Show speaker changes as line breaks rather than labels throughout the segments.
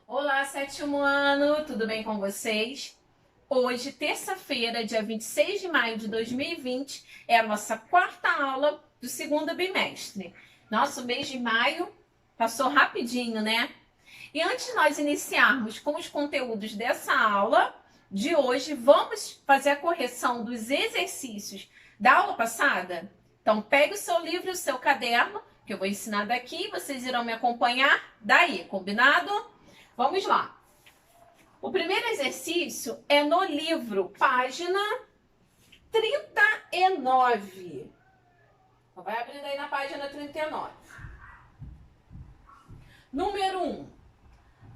Olá, sétimo ano, tudo bem com vocês? Hoje, terça-feira, dia 26 de maio de 2020, é a nossa quarta aula do segundo bimestre. Nosso mês de maio passou rapidinho, né? E antes de nós iniciarmos com os conteúdos dessa aula de hoje, vamos fazer a correção dos exercícios da aula passada? Então, pegue o seu livro e o seu caderno, que eu vou ensinar daqui, vocês irão me acompanhar daí, combinado? Vamos lá. O primeiro exercício é no livro, página 39. Vai abrindo aí na página 39. Número 1.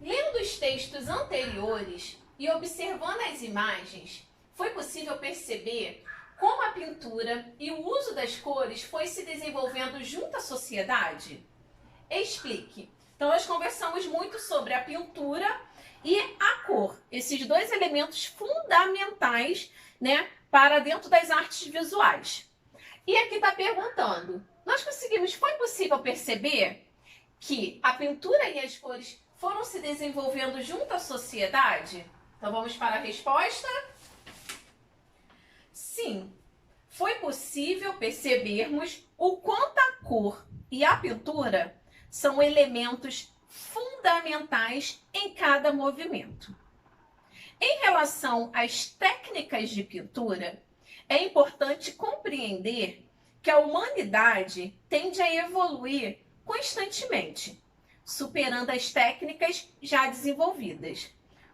Lendo os textos anteriores e observando as imagens, foi possível perceber como a pintura e o uso das cores foi se desenvolvendo junto à sociedade? Explique. Então, nós conversamos muito sobre a pintura e a cor, esses dois elementos fundamentais, né, para dentro das artes visuais. E aqui está perguntando: foi possível perceber que a pintura e as cores foram se desenvolvendo junto à sociedade? Então, vamos para a resposta. Sim, foi possível percebermos o quanto a cor e a pintura são elementos fundamentais em cada movimento. Em relação às técnicas de pintura, é importante compreender que a humanidade tende a evoluir constantemente, superando as técnicas já desenvolvidas,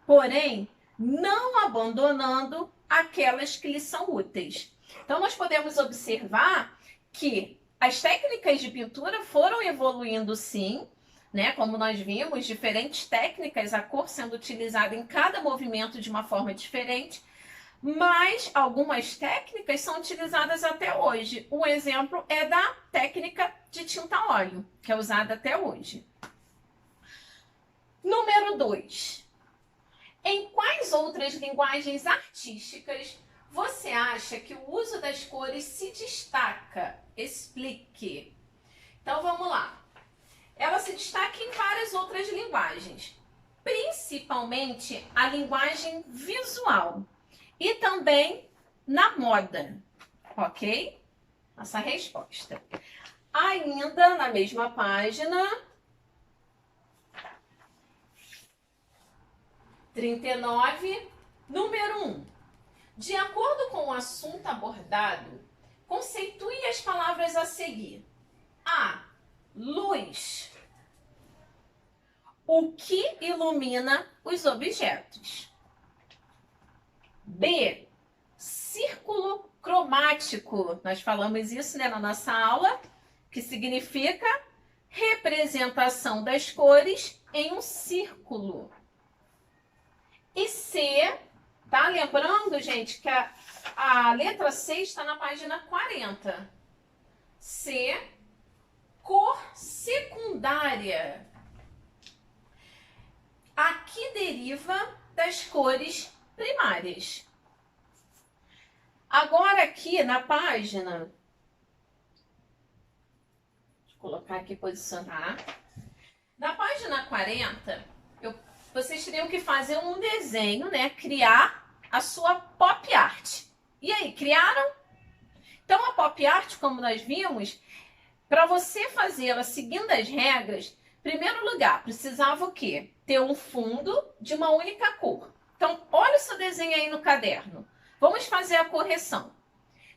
porém não abandonando aquelas que lhe são úteis. Então, nós podemos observar que as técnicas de pintura foram evoluindo sim, né? Como nós vimos, diferentes técnicas, a cor sendo utilizada em cada movimento de uma forma diferente, mas algumas técnicas são utilizadas até hoje. Um exemplo é da técnica de tinta óleo, que é usada até hoje. Número 2. Em quais outras linguagens artísticas você acha que o uso das cores se destaca? Explique. Então vamos lá. Ela se destaca em várias outras linguagens, principalmente a linguagem visual e também na moda, ok? Nossa resposta. Ainda na mesma página 39, número 1. De acordo com o assunto abordado, conceitue as palavras a seguir. A. Luz. O que ilumina os objetos. B. Círculo cromático. Nós falamos isso, né, na nossa aula, que significa representação das cores em um círculo. E C, tá? Lembrando, gente, que a letra C está na página 40. C, cor secundária. Aqui deriva das cores primárias. Agora aqui na página, deixa eu colocar aqui, posicionar. Na página 40, vocês teriam que fazer um desenho, né? Criar a sua pop art. E aí, criaram? Então, a pop art, como nós vimos, para você fazê-la seguindo as regras, em primeiro lugar, precisava o quê? Ter um fundo de uma única cor. Então, olha o seu desenho aí no caderno. Vamos fazer a correção.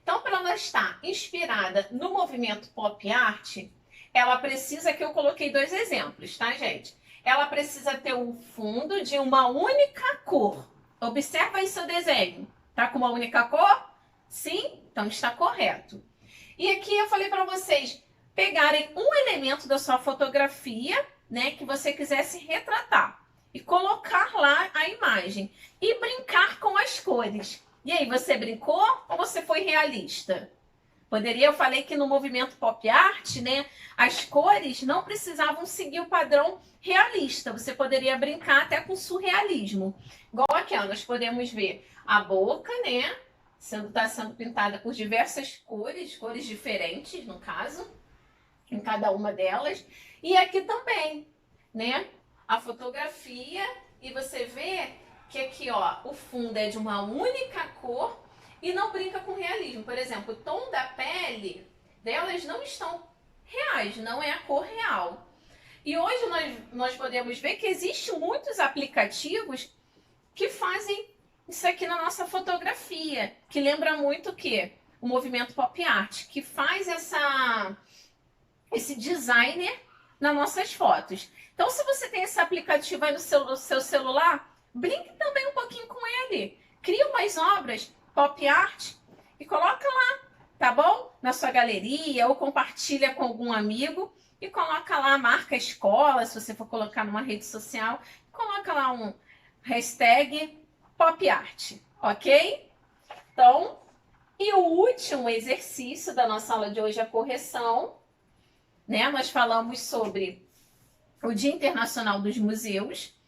Então, para ela estar inspirada no movimento pop art, ela precisa, que eu coloquei dois exemplos, tá, gente? Ela precisa ter um fundo de uma única cor. Observa aí seu desenho. Tá com uma única cor? Sim? Então está correto. E aqui eu falei para vocês pegarem um elemento da sua fotografia, né, que você quisesse retratar, e colocar lá a imagem e brincar com as cores. E aí, você brincou ou você foi realista? Eu falei que no movimento pop art, né, as cores não precisavam seguir o padrão realista. Você poderia brincar até com surrealismo. Igual aqui, ó, nós podemos ver a boca, né, está sendo pintada por diversas cores diferentes, no caso, em cada uma delas. E aqui também, né, a fotografia fotografia e você vê que aqui, ó, o fundo é de uma única cor e não brinca com realismo. Por exemplo, o tom da pele delas não estão reais, não é a cor real. E hoje nós podemos ver que existem muitos aplicativos que fazem isso aqui na nossa fotografia, que lembra muito o quê? O movimento pop art, que faz esse designer nas nossas fotos. Então, se você tem esse aplicativo aí no seu celular, brinque também um pouquinho com ele. Cria umas obras pop art e coloca lá, tá bom? Na sua galeria ou compartilha com algum amigo e coloca lá a marca escola, se você for colocar numa rede social, coloca lá um hashtag pop art, ok? Então, e o último exercício da nossa aula de hoje é a correção, né? Nós falamos sobre o Dia Internacional dos Museus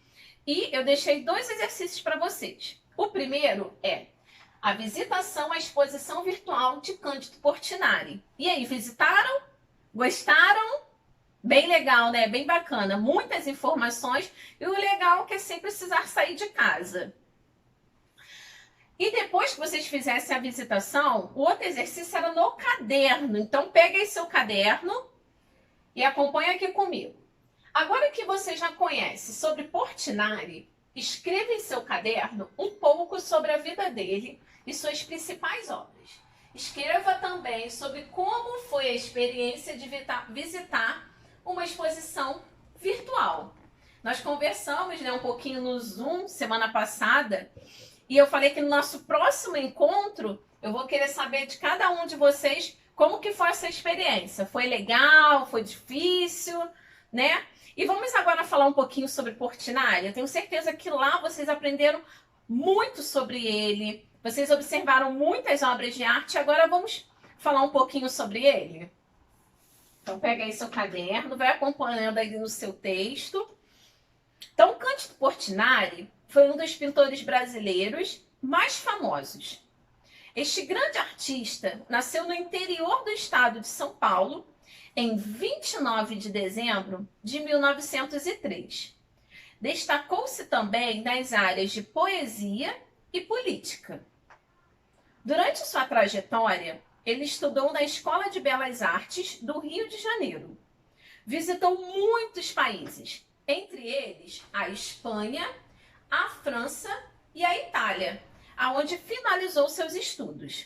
e eu deixei 2 exercícios para vocês. O primeiro é a visitação à exposição virtual de Cândido Portinari. E aí, visitaram? Gostaram? Bem legal, né? Bem bacana. Muitas informações e o legal é que é sem precisar sair de casa. E depois que vocês fizessem a visitação, o outro exercício era no caderno. Então, pega aí seu caderno e acompanha aqui comigo. Agora que você já conhece sobre Portinari, escreva em seu caderno um pouco sobre a vida dele e suas principais obras. Escreva também sobre como foi a experiência de visitar uma exposição virtual. Nós conversamos, né, um pouquinho no Zoom semana passada e eu falei que no nosso próximo encontro eu vou querer saber de cada um de vocês como que foi essa experiência. Foi legal? Foi difícil? Né? E vamos agora falar um pouquinho sobre Portinari. Eu tenho certeza que lá vocês aprenderam muito sobre ele. Vocês observaram muitas obras de arte. Agora vamos falar um pouquinho sobre ele. Então pega aí seu caderno, vai acompanhando aí no seu texto. Então, Cândido Portinari foi um dos pintores brasileiros mais famosos. Este grande artista nasceu no interior do estado de São Paulo em 29 de dezembro de 1903. Destacou-se também nas áreas de poesia e política. Durante sua trajetória, ele estudou na Escola de Belas Artes do Rio de Janeiro. Visitou muitos países, entre eles a Espanha, a França e a Itália, aonde finalizou seus estudos.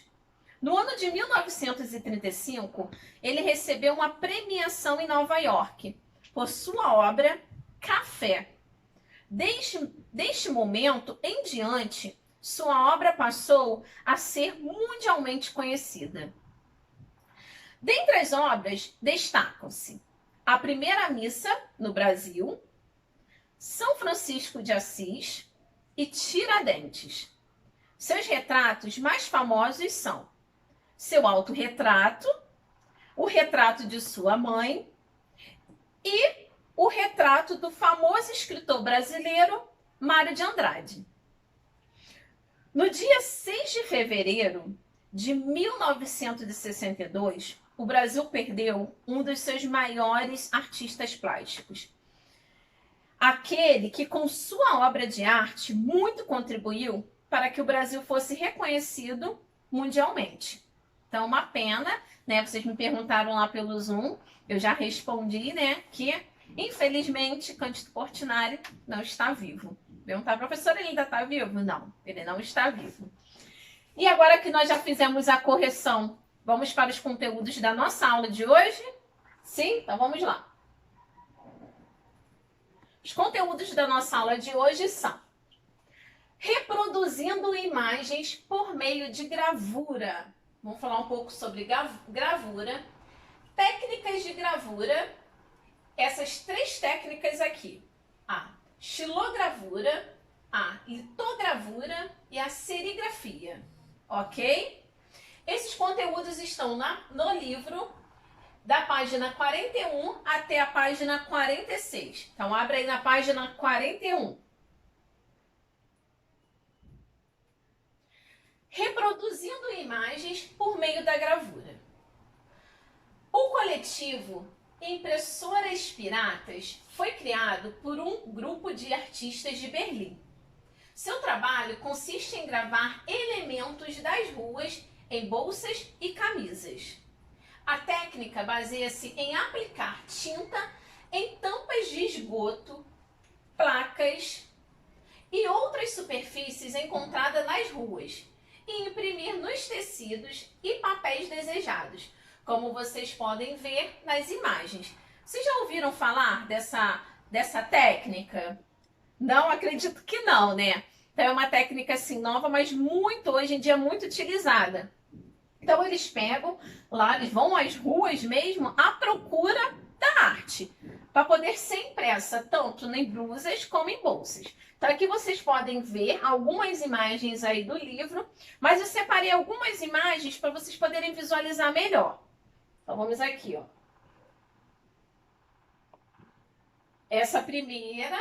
No ano de 1935, ele recebeu uma premiação em Nova York por sua obra Café. Deste momento em diante, sua obra passou a ser mundialmente conhecida. Dentre as obras, destacam-se A Primeira Missa no Brasil, São Francisco de Assis e Tiradentes. Seus retratos mais famosos são seu autorretrato, o retrato de sua mãe e o retrato do famoso escritor brasileiro Mário de Andrade. No dia 6 de fevereiro de 1962, o Brasil perdeu um dos seus maiores artistas plásticos. Aquele que, com sua obra de arte, muito contribuiu para que o Brasil fosse reconhecido mundialmente. Então, uma pena, né? Vocês me perguntaram lá pelo Zoom, eu já respondi, né? Que, infelizmente, Cândido Portinari não está vivo. Perguntar, professora, ele ainda está vivo? Não, ele não está vivo. E agora que nós já fizemos a correção, vamos para os conteúdos da nossa aula de hoje? Sim? Então, vamos lá. Os conteúdos da nossa aula de hoje são reproduzindo imagens por meio de gravura. Vamos falar um pouco sobre gravura, técnicas de gravura, essas 3 técnicas aqui. A xilogravura, a litogravura e a serigrafia, ok? Esses conteúdos estão no livro da página 41 até a página 46. Então, abre aí na página 41. Reproduzindo imagens por meio da gravura. O coletivo Impressoras piratas foi criado por um grupo de artistas de Berlim. Seu trabalho consiste em gravar elementos das ruas em bolsas e camisas. A técnica baseia-se em aplicar tinta em tampas de esgoto, placas e outras superfícies encontradas nas ruas e imprimir nos tecidos e papéis desejados, como vocês podem ver nas imagens. Vocês já ouviram falar dessa técnica? Não, acredito que não, né? Então é uma técnica assim nova, mas hoje em dia muito utilizada. Então eles pegam lá, eles vão às ruas mesmo à procura da arte, para poder ser impressa tanto em blusas como em bolsas. Então aqui vocês podem ver algumas imagens aí do livro, mas eu separei algumas imagens para vocês poderem visualizar melhor. Então vamos aqui, ó. Essa primeira,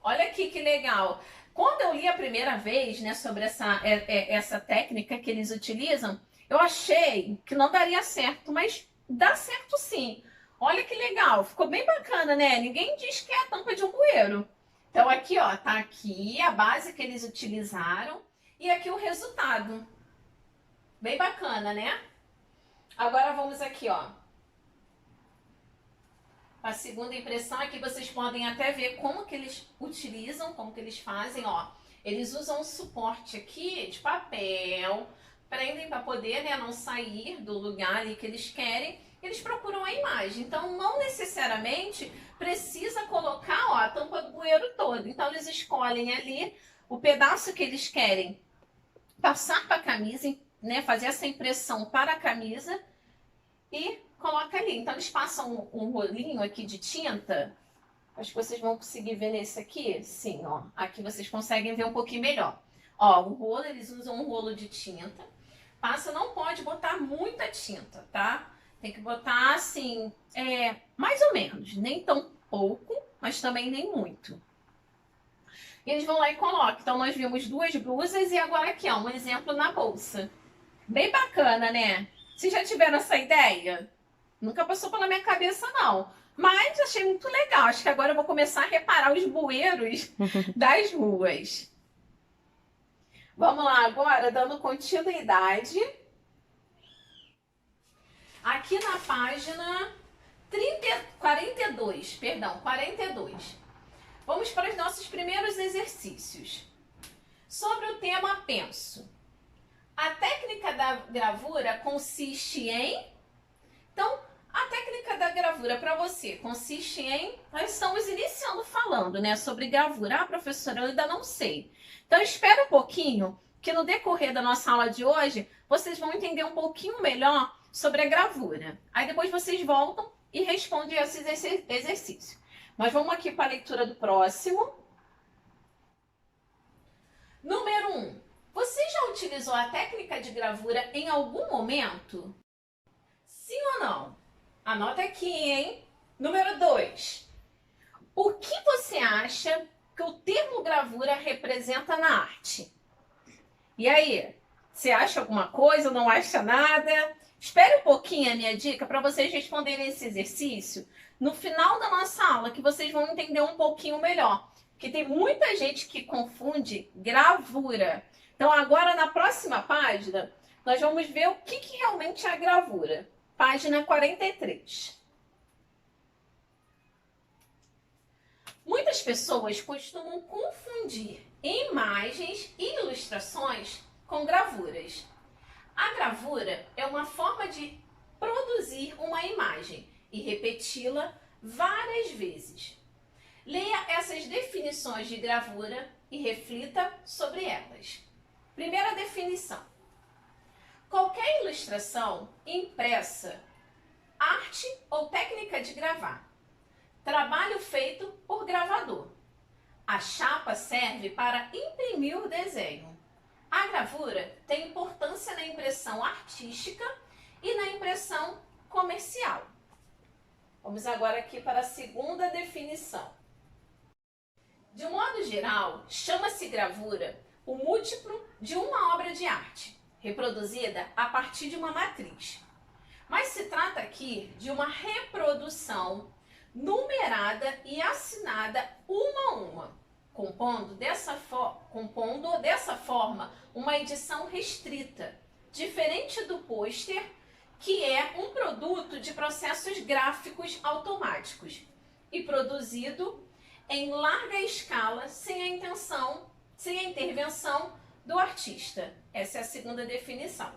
olha aqui que legal. Quando eu li a primeira vez, né, sobre essa técnica que eles utilizam, eu achei que não daria certo, mas dá certo sim. Olha que legal, ficou bem bacana, né? Ninguém diz que é a tampa de um bueiro. Então aqui, ó, tá aqui a base que eles utilizaram e aqui o resultado. Bem bacana, né? Agora vamos aqui, ó. A segunda impressão aqui vocês podem até ver como que eles utilizam, como que eles fazem, ó. Eles usam um suporte aqui de papel, prendem para poder, né, não sair do lugar ali que eles querem. Eles procuram a imagem, então não necessariamente precisa colocar, ó, a tampa do bueiro todo. Então eles escolhem ali o pedaço que eles querem passar para a camisa, né, fazer essa impressão para a camisa e coloca ali. Então eles passam um rolinho aqui de tinta. Acho que vocês vão conseguir ver nesse aqui. Sim, ó. Aqui vocês conseguem ver um pouquinho melhor. Ó, o rolo, eles usam um rolo de tinta. Passa, não pode botar muita tinta, tá? Tem que botar assim, mais ou menos. Nem tão pouco, mas também nem muito. E eles vão lá e colocam. Então nós vimos duas blusas e agora aqui, ó, um exemplo na bolsa. Bem bacana, né? Vocês já tiveram essa ideia? Nunca passou pela minha cabeça, não. Mas achei muito legal. Acho que agora eu vou começar a reparar os bueiros das ruas. Vamos lá agora, dando continuidade. Aqui na página 42. Vamos para os nossos primeiros exercícios. Sobre o tema penso. A técnica da gravura consiste em... Então, a técnica da gravura para você consiste em... Nós estamos iniciando falando, né, sobre gravura. Ah, professora, eu ainda não sei. Então, espera um pouquinho, que no decorrer da nossa aula de hoje, vocês vão entender um pouquinho melhor sobre a gravura. Aí depois vocês voltam e respondem esse exercício. Mas vamos aqui para a leitura do próximo. Número 1. Você já utilizou a técnica de gravura em algum momento? Sim ou não? Anota aqui, hein? Número 2. O que você acha que o termo gravura representa na arte? E aí? Você acha alguma coisa ou não acha nada? Espere um pouquinho a minha dica para vocês responderem esse exercício no final da nossa aula, que vocês vão entender um pouquinho melhor. Porque tem muita gente que confunde gravura. Então, agora na próxima página, nós vamos ver o que realmente é a gravura. Página 43. Muitas pessoas costumam confundir imagens e ilustrações com gravuras. A gravura é uma forma de produzir uma imagem e repeti-la várias vezes. Leia essas definições de gravura e reflita sobre elas. Primeira definição. Qualquer ilustração impressa, arte ou técnica de gravar. Trabalho feito por gravador. A chapa serve para imprimir o desenho. A gravura tem importância na impressão artística e na impressão comercial. Vamos agora aqui para a segunda definição. De um modo geral, chama-se gravura o múltiplo de uma obra de arte, reproduzida a partir de uma matriz. Mas se trata aqui de uma reprodução numerada e assinada uma a uma, compondo dessa forma uma edição restrita, diferente do pôster, que é um produto de processos gráficos automáticos e produzido em larga escala sem a intervenção do artista. Essa é a segunda definição.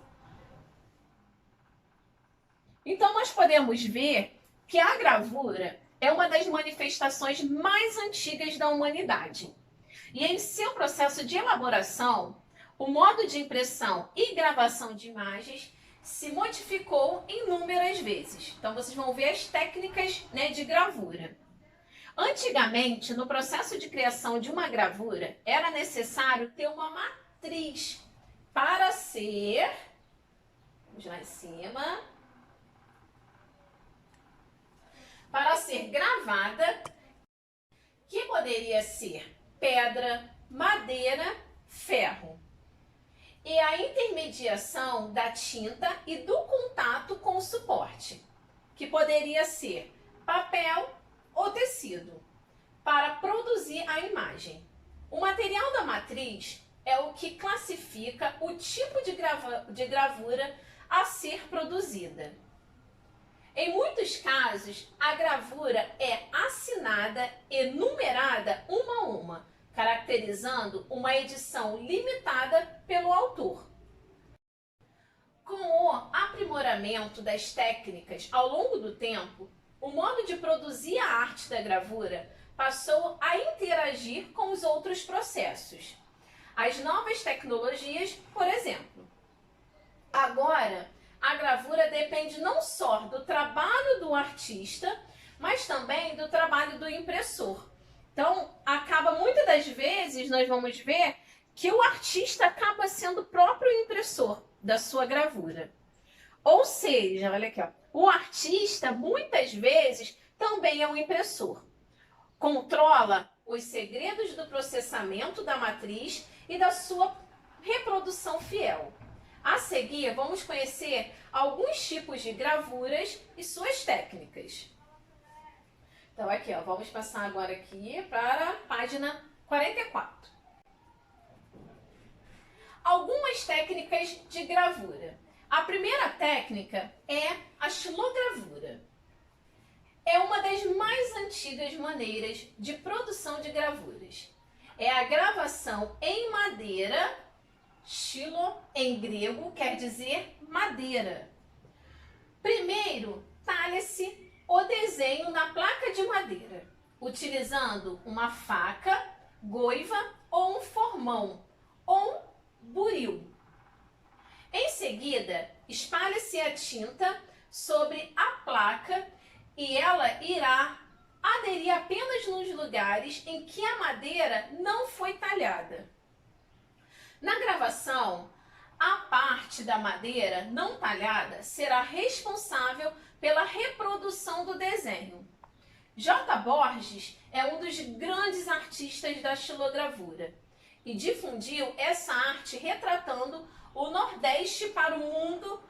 Então nós podemos ver que a gravura é uma das manifestações mais antigas da humanidade. E em seu processo de elaboração, o modo de impressão e gravação de imagens se modificou inúmeras vezes. Então vocês vão ver as técnicas, né, de gravura. Antigamente, no processo de criação de uma gravura, era necessário ter uma matriz para ser, vamos lá em cima, para ser gravada, que poderia ser pedra, madeira, ferro. E a intermediação da tinta e do contato com o suporte, que poderia ser papel ou tecido, para produzir a imagem. O material da matriz é o que classifica o tipo de gravura a ser produzida. Em muitos casos, a gravura é assinada e numerada uma a uma, caracterizando uma edição limitada pelo autor. Com o aprimoramento das técnicas ao longo do tempo, o modo de produzir a arte da gravura passou a interagir com os outros processos. As novas tecnologias, por exemplo. Agora, a gravura depende não só do trabalho do artista, mas também do trabalho do impressor. Então, acaba muitas das vezes, nós vamos ver que o artista acaba sendo o próprio impressor da sua gravura. Ou seja, olha aqui, ó, o artista muitas vezes também é um impressor. Controla os segredos do processamento da matriz e da sua reprodução fiel. A seguir, vamos conhecer alguns tipos de gravuras e suas técnicas. Então, aqui, ó, vamos passar agora aqui para a página 44. Algumas técnicas de gravura. A primeira técnica é a xilogravura. É uma das mais antigas maneiras de produção de gravuras. É a gravação em madeira. Xilo, em grego, quer dizer madeira. Primeiro, talha-se o desenho na placa de madeira, utilizando uma faca, goiva ou um formão, ou um buril. Em seguida, espalha-se a tinta sobre a placa e ela irá aderir apenas nos lugares em que a madeira não foi talhada. Na gravação, a parte da madeira não talhada será responsável pela reprodução do desenho. J. Borges é um dos grandes artistas da xilogravura e difundiu essa arte retratando o Nordeste para o mundo.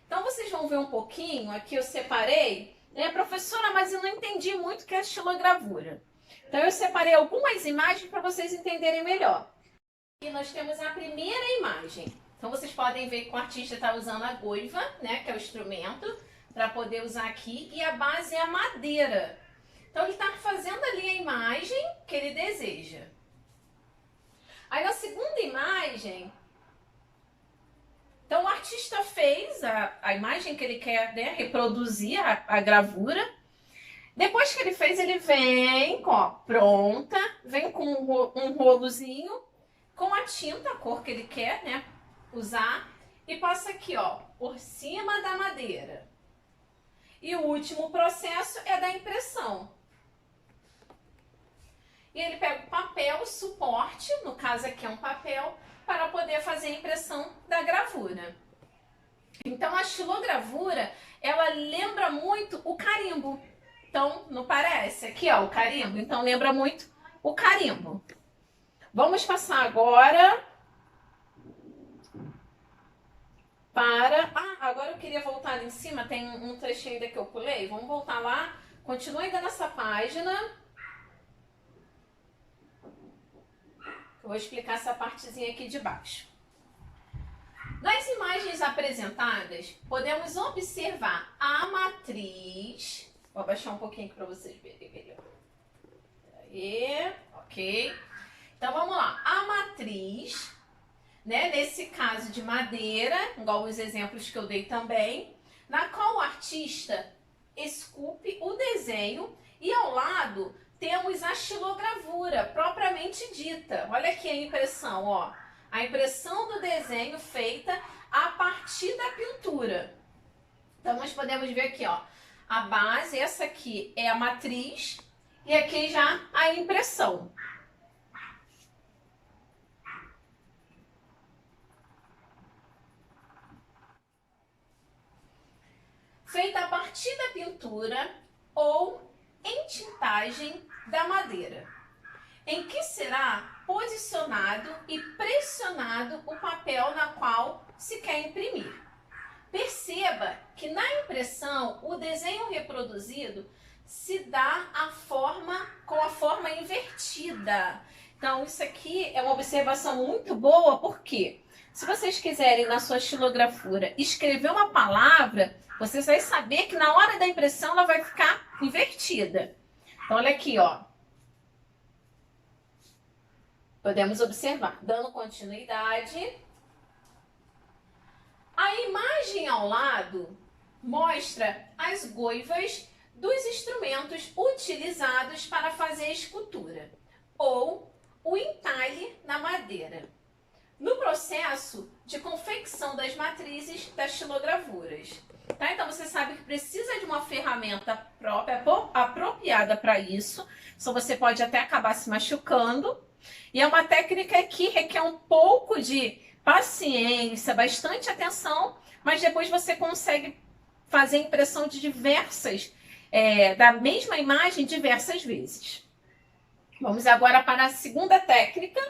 Então vocês vão ver um pouquinho, aqui eu separei, né, professora, mas eu não entendi muito o que é xilogravura. Então eu separei algumas imagens para vocês entenderem melhor. Aqui nós temos a primeira imagem. Então vocês podem ver que o artista está usando a goiva, né, que é o instrumento, para poder usar aqui, e a base é a madeira. Então ele está fazendo ali a imagem que ele deseja. Aí na segunda imagem, então o artista fez a imagem que ele quer, né, reproduzir, a gravura. Depois que ele fez, ele vem, ó, pronta, vem com um rolozinho, com a tinta, a cor que ele quer, né, usar, e passa aqui, ó, por cima da madeira. E o último processo é da impressão. E ele pega o papel, o suporte, no caso aqui é um papel, para poder fazer a impressão da gravura. Então a xilogravura, ela lembra muito o carimbo. Então, não parece? Aqui, ó, o carimbo. Então, lembra muito o carimbo. Vamos passar agora para... Ah, agora eu queria voltar ali em cima, tem um trechinho ainda que eu pulei. Vamos voltar lá. Continua ainda nessa página. Eu vou explicar essa partezinha aqui de baixo. Nas imagens apresentadas, podemos observar a matriz. Vou abaixar um pouquinho aqui para vocês verem melhor. Aí, ok. Então vamos lá. A matriz, né, nesse caso de madeira, igual os exemplos que eu dei também, na qual o artista esculpe o desenho e ao lado temos a xilogravura propriamente dita. Olha aqui a impressão, ó. A impressão do desenho feita a partir da pintura. Então nós podemos ver aqui, ó, a base, essa aqui é a matriz e aqui já a impressão. Feita a partir da pintura ou entintagem da madeira, em que será posicionado e pressionado o papel na qual se quer imprimir. Perceba que na impressão o desenho reproduzido se dá com a forma invertida. Então isso aqui é uma observação muito boa, porque se vocês quiserem na sua xilogravura escrever uma palavra, vocês vão saber que na hora da impressão ela vai ficar invertida. Então olha aqui, ó. Podemos observar, dando continuidade. A imagem ao lado mostra as goivas dos instrumentos utilizados para fazer a escultura, ou o entalhe na madeira, no processo de confecção das matrizes das xilogravuras. Tá? Então você sabe que precisa de uma ferramenta própria, apropriada para isso, senão você pode até acabar se machucando. E é uma técnica que requer um pouco de paciência, bastante atenção, mas depois você consegue fazer impressão de da mesma imagem diversas vezes. Vamos agora para a segunda técnica.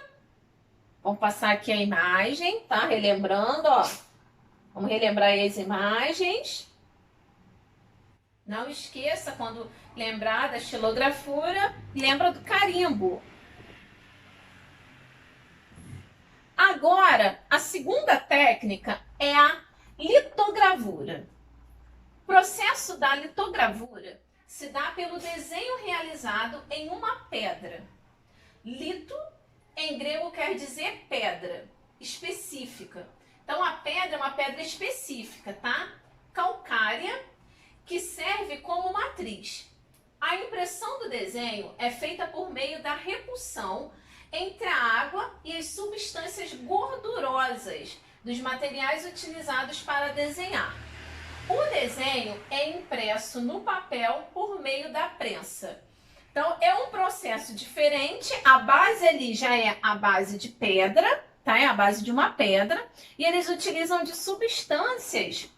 Vamos passar aqui a imagem, tá? Relembrando, ó. Vamos relembrar aí as imagens. Não esqueça, quando lembrar da xilogravura, lembra do carimbo. Agora, a segunda técnica é a litogravura. O processo da litogravura se dá pelo desenho realizado em uma pedra. Lito, em grego, quer dizer pedra, específica. Então, a pedra é uma pedra específica, tá? Calcária, que serve como matriz. A impressão do desenho é feita por meio da repulsão entre a água e as substâncias gordurosas dos materiais utilizados para desenhar. O desenho é impresso no papel por meio da prensa. Então, é um processo diferente. A base ali já é a base de pedra, tá? É a base de uma pedra. E eles utilizam de substâncias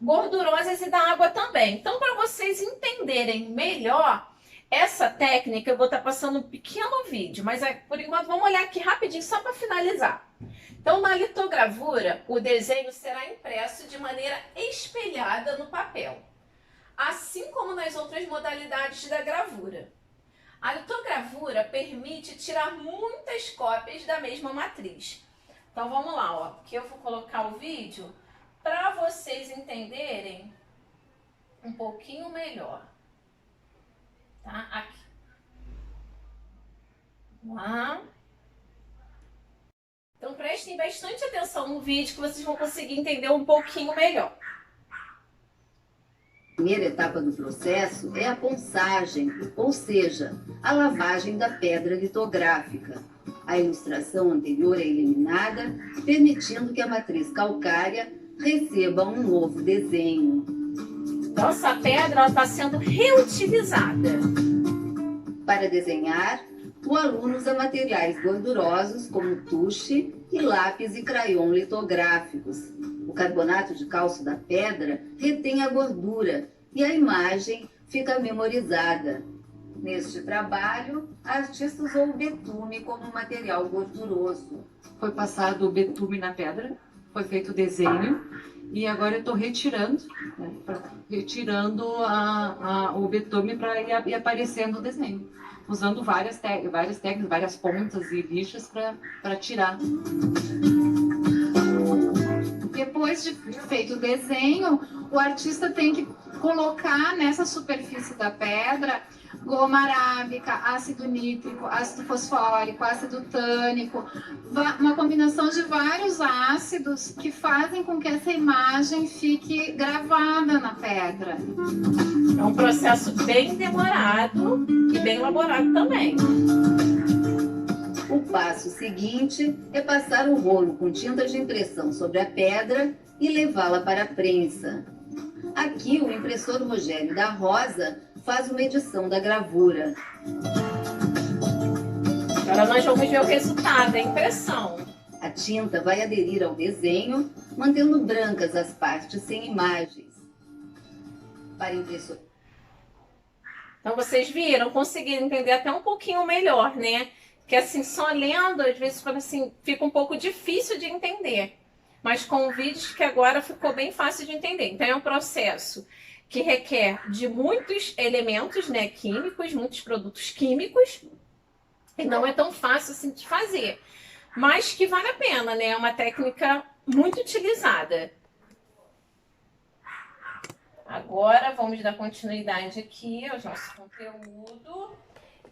gordurosas e da água também. Então, para vocês entenderem melhor essa técnica, eu vou estar passando um pequeno vídeo, mas por enquanto vamos olhar aqui rapidinho só para finalizar. Então, na litogravura, o desenho será impresso de maneira espelhada no papel, assim como nas outras modalidades da gravura. A litogravura permite tirar muitas cópias da mesma matriz. Então, vamos lá, ó. Aqui eu vou colocar o vídeo para vocês entenderem um pouquinho melhor. Tá? Aqui. Vamos lá. Então prestem bastante atenção no vídeo que vocês vão conseguir entender um pouquinho melhor.
A primeira etapa do processo é a ponçagem, ou seja, a lavagem da pedra litográfica. A ilustração anterior é eliminada, permitindo que a matriz calcária receba um novo desenho.
Então essa pedra está sendo reutilizada.
Para desenhar, o aluno usa materiais gordurosos como tuche e lápis e crayon litográficos. O carbonato de cálcio da pedra retém a gordura e a imagem fica memorizada. Neste trabalho, a artista usou o betume como material gorduroso.
Foi passado o betume na pedra? foi feito o desenho e agora eu estou retirando, né, retirando o betume para ir aparecendo o desenho, usando várias técnicas, várias pontas e lixas para tirar.
Depois de feito o desenho, o artista tem que colocar nessa superfície da pedra goma arábica, ácido nítrico, ácido fosfórico, ácido tânico, uma combinação de vários ácidos que fazem com que essa imagem fique gravada na pedra.
É um processo bem demorado e bem elaborado também.
O passo seguinte é passar o rolo com tinta de impressão sobre a pedra e levá-la para a prensa. Aqui, o impressor Rogério da Rosa faz uma edição da gravura.
Agora nós vamos ver o resultado, a impressão.
A tinta vai aderir ao desenho, mantendo brancas as partes sem imagens. Para impressor.
Então vocês viram, conseguiram entender até um pouquinho melhor, né? Que assim, só lendo, às vezes assim, fica um pouco difícil de entender. Mas com o vídeo que agora ficou bem fácil de entender. Então é um processo que requer de muitos elementos, né, químicos, muitos produtos químicos. E não é tão fácil assim de fazer. Mas que vale a pena, né? É uma técnica muito utilizada. Agora vamos dar continuidade aqui ao nosso conteúdo.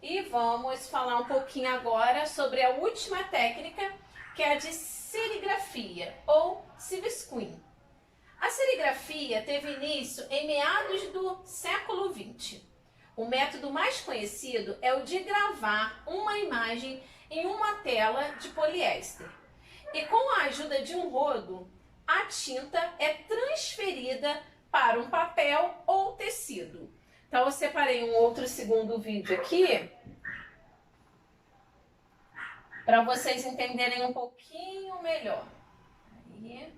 E vamos falar um pouquinho agora sobre a última técnica, que é a de serigrafia, ou silvisqueen. A serigrafia teve início em meados do século XX. O método mais conhecido é o de gravar uma imagem em uma tela de poliéster. E com a ajuda de um rodo, a tinta é transferida para um papel ou tecido. Então eu separei um outro segundo vídeo aqui para vocês entenderem um pouquinho melhor. Aí,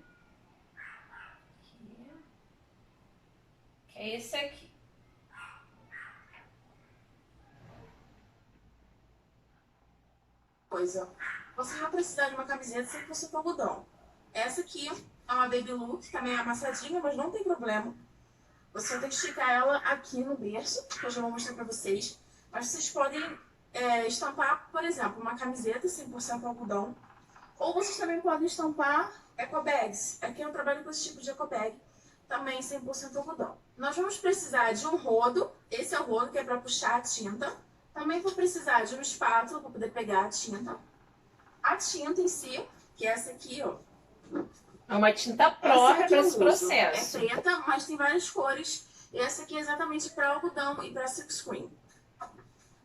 aqui, que é esse aqui.
Você vai precisar de uma camiseta 100% algodão. Essa aqui é uma baby look, também é amassadinha, mas não tem problema. Você vai ter que esticar ela aqui no berço, que eu já vou mostrar pra vocês. Mas vocês podem estampar, por exemplo, uma camiseta 100% algodão. Ou vocês também podem estampar ecobags. Aqui eu trabalho com esse tipo de ecobag, também 100% algodão. Nós vamos precisar de um rodo. Esse é o rodo que é para puxar a tinta. Também vou precisar de uma espátula para poder pegar a tinta. A tinta em si, que é essa aqui, ó.
É uma tinta própria para esse
uso.
processo.
É preta, mas tem várias cores. E essa aqui é exatamente para algodão e para silkscreen.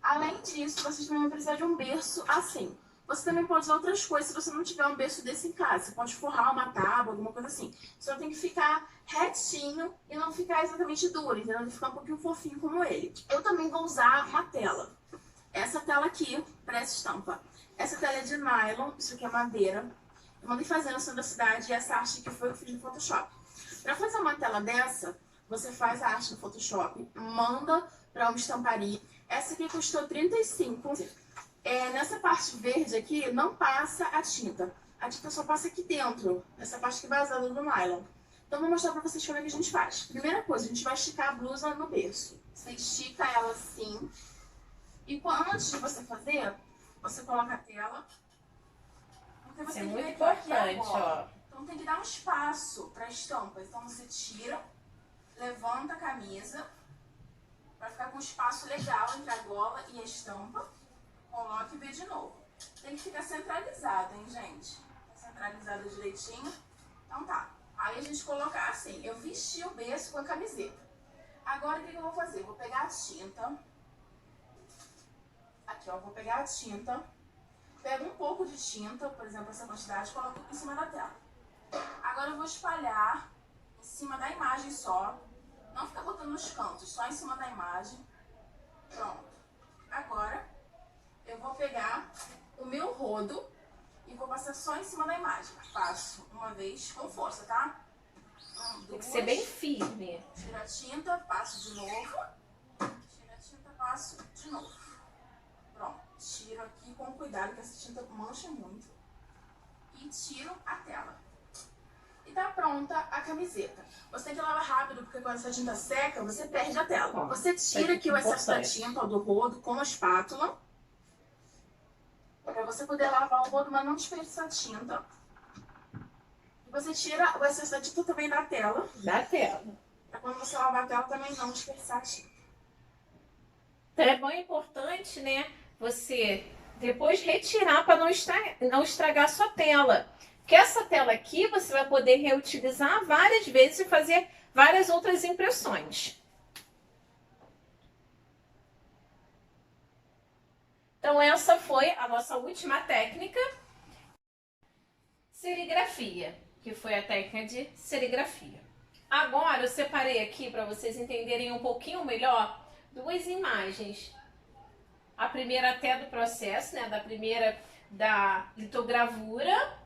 Além disso, vocês também vão precisar de um berço assim. Você também pode usar outras coisas se você não tiver um berço desse em casa. Você pode forrar uma tábua, alguma coisa assim. Só tem que ficar retinho e não ficar exatamente duro, entendeu? Ele ficar um pouquinho fofinho como ele. Eu também vou usar uma tela. Essa tela aqui, para essa estampa. Essa tela é de nylon, isso aqui é madeira. Eu mandei fazer no centro da cidade e essa arte aqui foi que eu fiz no Photoshop. Para fazer uma tela dessa, você faz a arte no Photoshop, manda para uma estamparia. Essa aqui custou 35. Nessa parte verde aqui, não passa a tinta. A tinta só passa aqui dentro, nessa parte aqui vazada do nylon. Então, vou mostrar pra vocês como é que a gente faz. Primeira coisa, a gente vai esticar a blusa no berço. Você estica ela assim. E antes de você fazer, você coloca a tela. Porque você
Isso é
tem
muito
que ver aqui
importante,
agora.
ó.
Então, tem que dar um espaço pra estampa. Então, você tira, levanta a camisa, pra ficar com um espaço legal entre a gola e a estampa. Coloca e vê de novo. Tem que ficar centralizado, hein, gente? Centralizado direitinho. Então tá. Aí a gente coloca assim. Eu vesti o berço com a camiseta. Agora o que eu vou fazer? Eu vou pegar a tinta. Aqui, ó. Vou pegar a tinta. Pego um pouco de tinta, por exemplo, essa quantidade, coloco em cima da tela. Agora eu vou espalhar em cima da imagem só. Não ficar botando nos cantos, só em cima da imagem. Pronto. Agora eu vou pegar o meu rodo e vou passar só em cima da imagem. Passo uma vez com força, tá?
Tem que ser bem firme.
Tira a tinta, passo de novo. Tira a tinta, passo de novo. Pronto. Tiro aqui com cuidado, que essa tinta mancha muito. E tiro a tela. E tá pronta a camiseta. Você tem que lavar rápido, porque quando essa tinta seca, você perde a tela. Você tira aqui o excesso da tinta do rodo com a espátula. Pra você poder lavar o rodo, mas não desperdiçar tinta. E você tira o excesso da tinta também da tela.
Da tela.
Pra quando você lavar a tela também não desperdiçar tinta.
Então é bom e importante, né? Você depois retirar para não estragar a sua tela. Porque essa tela aqui você vai poder reutilizar várias vezes e fazer várias outras impressões. Então essa foi a nossa última técnica. Serigrafia, que foi a técnica de serigrafia. Agora eu separei aqui para vocês entenderem um pouquinho melhor duas imagens. A primeira até do processo, né? Da litogravura,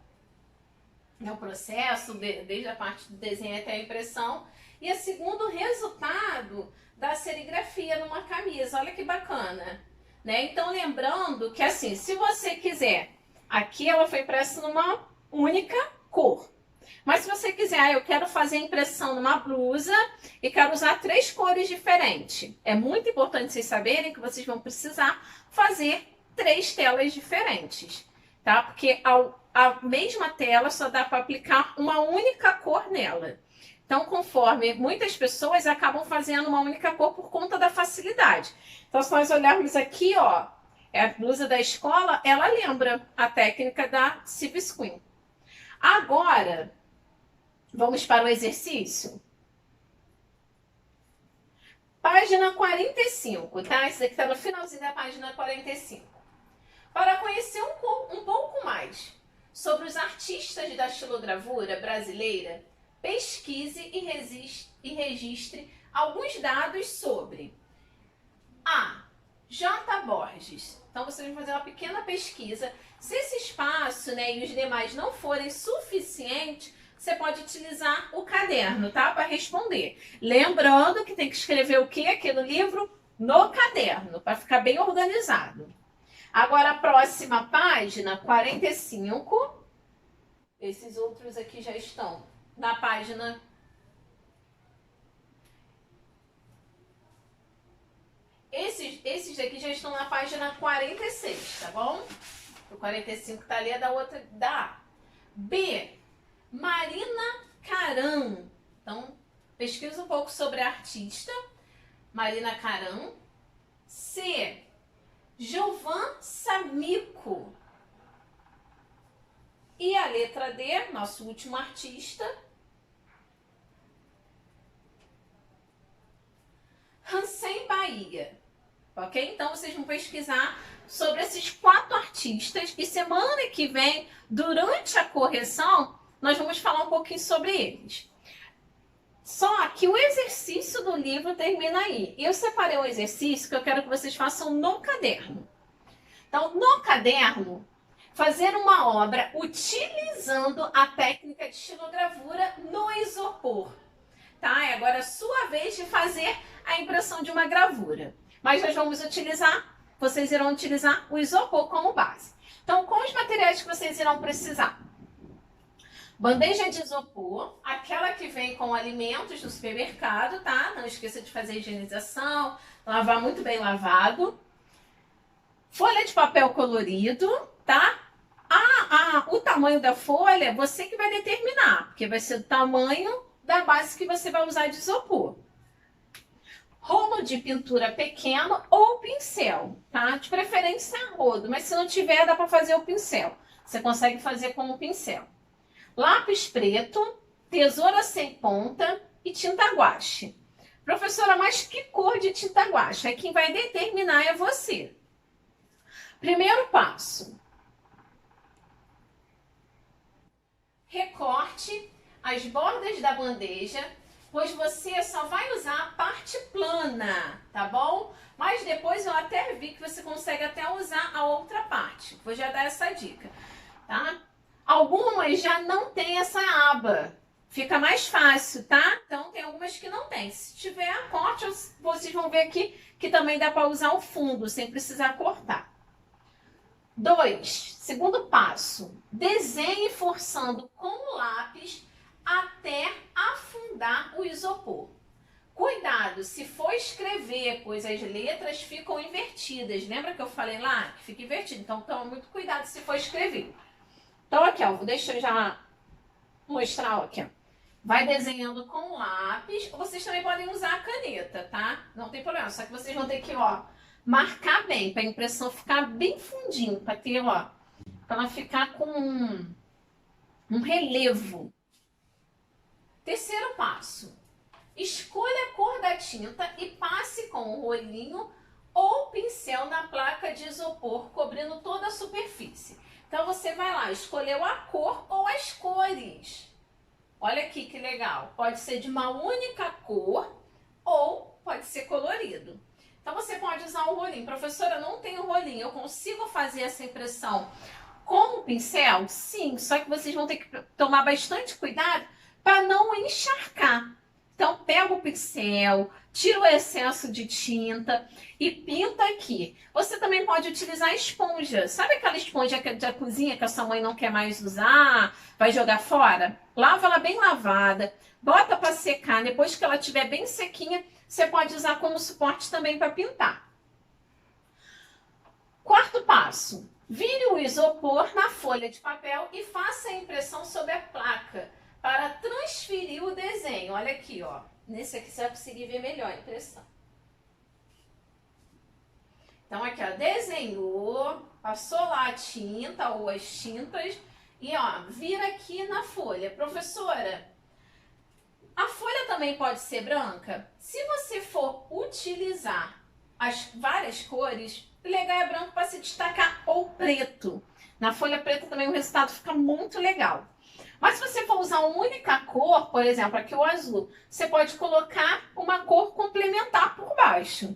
né? O processo, desde a parte do desenho até a impressão. E a segunda, o resultado da serigrafia numa camisa. Olha que bacana, né? Então, lembrando que assim, se você quiser, aqui ela foi impressa numa única cor. Mas se você quiser, eu quero fazer a impressão numa blusa e quero usar 3 cores diferentes. É muito importante vocês saberem que vocês vão precisar fazer 3 telas diferentes, tá? Porque a mesma tela só dá para aplicar uma única cor nela. Então, conforme muitas pessoas acabam fazendo uma única cor por conta da facilidade. Então, se nós olharmos aqui, ó, é a blusa da escola, ela lembra a técnica da Silver Screen. Agora, vamos para o exercício? Página 45, tá? Esse aqui está no finalzinho da página 45. Para conhecer um pouco mais sobre os artistas da estilogravura brasileira, pesquise e registre alguns dados sobre a J. Borges. Então, vocês vão fazer uma pequena pesquisa. Se esse espaço, né, e os demais não forem suficientes, você pode utilizar o caderno, tá? Para responder. Lembrando que tem que escrever o que aqui no livro? No caderno, para ficar bem organizado. Agora, a próxima página, 45. Esses outros aqui já estão na página... Esses daqui já estão na página 46, tá bom? O 45 tá ali, é da outra, da A. B. Marina Karam. Então, pesquisa um pouco sobre a artista Marina Karam. C. Jovan Samiko. E a letra D, nosso último artista, Hansen Bahia. Ok? Então, vocês vão pesquisar sobre esses 4 artistas e semana que vem, durante a correção, nós vamos falar um pouquinho sobre eles. Só que o exercício do livro termina aí. E eu separei um exercício que eu quero que vocês façam no caderno. Então, no caderno, fazer uma obra utilizando a técnica de estilogravura no isopor. Tá? É agora a sua vez de fazer a impressão de uma gravura. Mas nós vamos utilizar, vocês irão utilizar o isopor como base. Então, com os materiais que vocês irão precisar? Bandeja de isopor, aquela que vem com alimentos do supermercado, tá? Não esqueça de fazer a higienização, lavar muito bem lavado. Folha de papel colorido, tá? O tamanho da folha, você que vai determinar, porque vai ser o tamanho da base que você vai usar de isopor. Rolo de pintura pequeno ou pincel, tá? De preferência rodo, mas se não tiver, dá para fazer o pincel. Você consegue fazer com o pincel. Lápis preto, tesoura sem ponta e tinta guache. Professora, mas que cor de tinta guache? É quem vai determinar é você. Primeiro passo. Recorte as bordas da bandeja, pois você só vai usar a parte plana, tá bom? Mas depois eu até vi que você consegue até usar a outra parte. Vou já dar essa dica, tá? Algumas já não tem essa aba. Fica mais fácil, tá? Então tem algumas que não tem. Se tiver, corte, vocês vão ver aqui que também dá para usar o fundo, sem precisar cortar. 2. Segundo passo. Desenhe forçando com o lápis até afundar o isopor. Cuidado, se for escrever, pois as letras ficam invertidas. Lembra que eu falei lá que fica invertido? Então toma muito cuidado se for escrever. Então aqui, ó, deixa eu já mostrar, ó, aqui, ó. Vai desenhando com lápis. Vocês também podem usar a caneta, tá? Não tem problema, só que vocês vão ter que, ó, marcar bem, para a impressão ficar bem fundinho, para ter, ó, para ela ficar com um relevo. Terceiro passo. Escolha a cor da tinta e passe com o rolinho ou pincel na placa de isopor, cobrindo toda a superfície. Então você vai lá, escolheu a cor ou as cores. Olha aqui que legal. Pode ser de uma única cor ou pode ser colorido. Então você pode usar o rolinho. Professora, não tenho rolinho, eu consigo fazer essa impressão com o pincel? Sim, só que vocês vão ter que tomar bastante cuidado para não encharcar. Então pega o pincel, tira o excesso de tinta e pinta aqui. Você também pode utilizar esponja. Sabe aquela esponja da cozinha que a sua mãe não quer mais usar, vai jogar fora? Lava ela bem lavada, bota para secar. Depois que ela estiver bem sequinha, você pode usar como suporte também para pintar. Quarto passo. Vire o isopor na folha de papel e faça a impressão sobre a placa para transferir o desenho. Olha aqui, ó. Nesse aqui você vai conseguir ver melhor a impressão. Então aqui, ó, desenhou, passou lá a tinta ou as tintas e, ó, vira aqui na folha. Professora, a folha também pode ser branca? Se você for utilizar as várias cores, o legal é branco para se destacar ou preto. Na folha preta também o resultado fica muito legal. Mas se você for usar uma única cor, por exemplo, aqui o azul, você pode colocar uma cor complementar por baixo,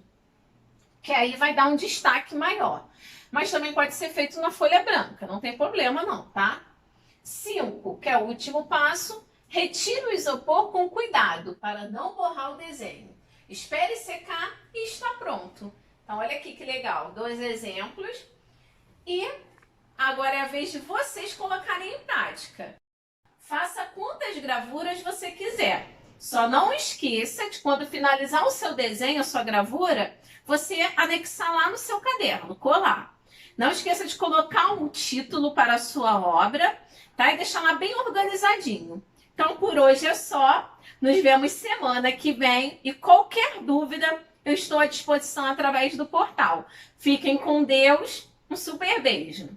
que aí vai dar um destaque maior. Mas também pode ser feito na folha branca, não tem problema não, tá? 5, que é o último passo, retire o isopor com cuidado para não borrar o desenho. Espere secar e está pronto. Então olha aqui que legal, 2 exemplos. E agora é a vez de vocês colocarem em prática. Faça quantas gravuras você quiser. Só não esqueça de, quando finalizar o seu desenho, a sua gravura, você anexar lá no seu caderno, colar. Não esqueça de colocar um título para a sua obra, tá? E deixar lá bem organizadinho. Então, por hoje é só. Nos vemos semana que vem. E qualquer dúvida, eu estou à disposição através do portal. Fiquem com Deus. Um super beijo.